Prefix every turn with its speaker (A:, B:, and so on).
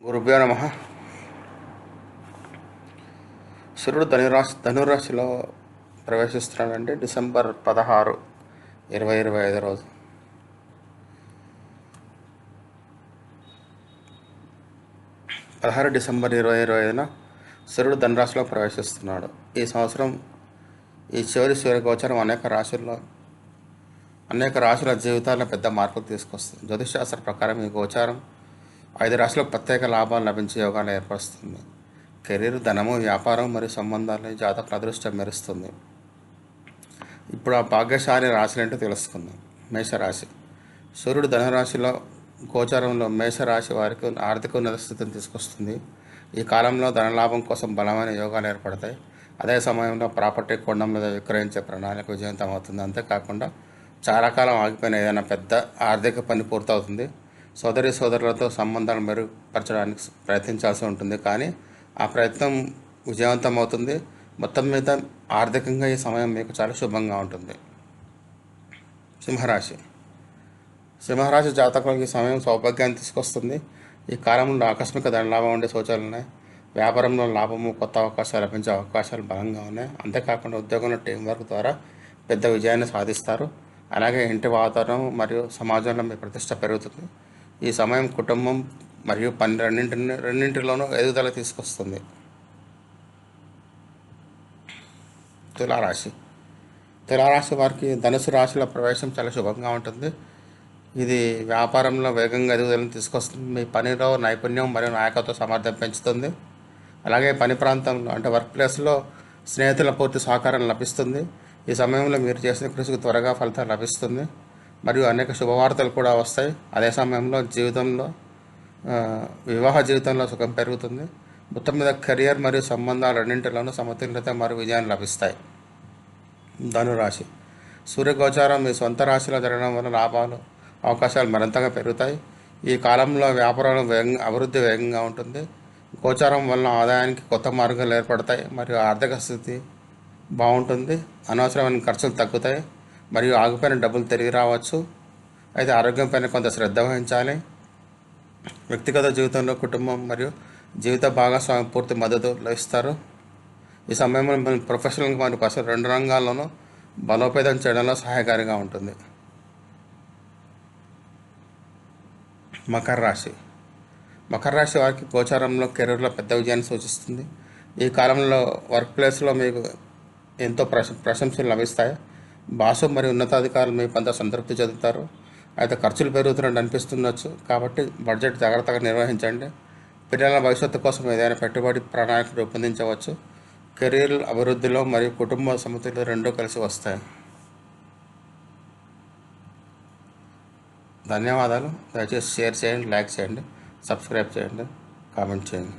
A: గురుభ్యో నమ. సూర్యుడు ధనురాశిలో ప్రవేశిస్తున్నాడంటే డిసెంబర్ 16, 2025 రోజు. డిసెంబర్ 2025న సూర్యుడు ధనురాశిలో ప్రవేశిస్తున్నాడు. ఈ సంవత్సరం ఈ చివరి సూర్యగోచరం అనేక రాశుల జీవితాల్లో పెద్ద మార్పులు తీసుకొస్తుంది. జ్యోతిషశాస్త్ర ప్రకారం ఈ గోచారం 5 రాశులకు ప్రత్యేక లాభాలు లభించే యోగాలు ఏర్పరుస్తుంది. కెరీర్, ధనము, వ్యాపారం మరియు సంబంధాలు జాతకుల అదృష్టం మెరుస్తుంది. ఇప్పుడు ఆ భాగ్యశాలి రాశులేంటో తెలుసుకుందాం. మేషరాశి. సూర్యుడు ధనురాశిలో గోచారంలో మేషరాశి వారికి ఆర్థిక ఉన్నత స్థితిని తీసుకొస్తుంది. ఈ కాలంలో ధనలాభం కోసం బలమైన యోగాలు ఏర్పడతాయి. అదే సమయంలో ప్రాపర్టీ కొండం మీద విక్రయించే ప్రణాళిక విజయవంతం అవుతుంది. అంతేకాకుండా చాలా కాలం ఆగిపోయిన ఏదైనా పెద్ద ఆర్థిక పని పూర్తవుతుంది. సోదరులతో సంబంధాలు మెరుగుపరచడానికి ప్రయత్నించాల్సి ఉంటుంది, కానీ ఆ ప్రయత్నం విజయవంతం అవుతుంది. మొత్తం మీద ఆర్థికంగా ఈ సమయం మీకు చాలా శుభంగా ఉంటుంది. సింహరాశి జాతకులకు ఈ సమయం సౌభాగ్యాన్ని తీసుకొస్తుంది. ఈ కాలంలో ఆకస్మిక ధనలాభం ఉండే సూచనలు ఉన్నాయి. వ్యాపారంలో లాభము, కొత్త అవకాశాలు లభించే అవకాశాలు బలంగా ఉన్నాయి. అంతేకాకుండా ఉద్యోగంలో టీం వర్క్ ద్వారా పెద్ద విజయాన్ని సాధిస్తారు. అలాగే ఇంటి వాతావరణం మరియు సమాజంలో మీ ప్రతిష్ట పెరుగుతుంది. ఈ సమయం కుటుంబం మరియు పని రెండింటిలోనూ ఎదుగుదల తీసుకొస్తుంది. తులారాశి వారికి ధనుసు రాశిలో ప్రవేశం చాలా శుభంగా ఉంటుంది. ఇది వ్యాపారంలో వేగంగా ఎదుగుదలను తీసుకొస్తుంది. మీ పనిలో నైపుణ్యం మరియు నాయకత్వ సామర్థ్యం పెంచుతుంది. అలాగే పని ప్రాంతంలో అంటే వర్క్ ప్లేస్లో స్నేహితుల పూర్తి సహకారం లభిస్తుంది. ఈ సమయంలో మీరు చేసిన కృషికి త్వరగా ఫలితం లభిస్తుంది మరియు అనేక శుభవార్తలు కూడా వస్తాయి. అదే సమయంలో వివాహ జీవితంలో సుఖం పెరుగుతుంది. మొత్తం మీద కెరియర్ మరియు సంబంధాలు రెండింటిలోనూ సమతుల్యత మరియు విజయాన్ని లభిస్తాయి. ధనురాశి. సూర్యగోచారం మీ సొంత రాశిలో జరగడం వల్ల లాభాలు, అవకాశాలు మరింతగా పెరుగుతాయి. ఈ కాలంలో వ్యాపారంలో అభివృద్ధి వేగంగా ఉంటుంది. గోచారం వల్ల ఆదాయానికి కొత్త మార్గాలు ఏర్పడతాయి మరియు ఆర్థిక స్థితి బాగుంటుంది. అనవసరమైన ఖర్చులు తగ్గుతాయి మరియు ఆగిపోయిన డబ్బులు తిరిగి రావచ్చు. అయితే ఆరోగ్యంపైన కొంత శ్రద్ధ వహించాలి. వ్యక్తిగత జీవితంలో కుటుంబం మరియు జీవిత భాగస్వామి పూర్తి మద్దతు లభిస్తారు. ఈ సమయంలో మనం ప్రొఫెషనల్ మరియు పర్సనల్ రెండు రంగాల్లోనూ బలోపేతం చేయడంలో సహాయకారిగా ఉంటుంది. మకర రాశి వారికి గోచారంలో కెరీర్లో పెద్ద విజయాన్ని సూచిస్తుంది. ఈ కాలంలో వర్క్ ప్లేస్లో మీకు ఎంతో ప్రశంసలు లభిస్తాయి. బాసు మరియు ఉన్నతాధికారులు మీ కొంత సంతృప్తి చెందుతారు. అయితే ఖర్చులు పెరుగుతున్నట్టు అనిపిస్తుండొచ్చు, కాబట్టి బడ్జెట్ జాగ్రత్తగా నిర్వహించండి. పిల్లల భవిష్యత్తు కోసం ఏదైనా పెట్టుబడి ప్రణాళిక రూపొందించవచ్చు. కెరీర్ అభివృద్ధిలో మరియు కుటుంబ సమతుల్యత రెండూ కలిసి వస్తాయి. ధన్యవాదాలు. దయచేసి షేర్ చేయండి, లైక్ చేయండి, సబ్స్క్రైబ్ చేయండి, కామెంట్ చేయండి.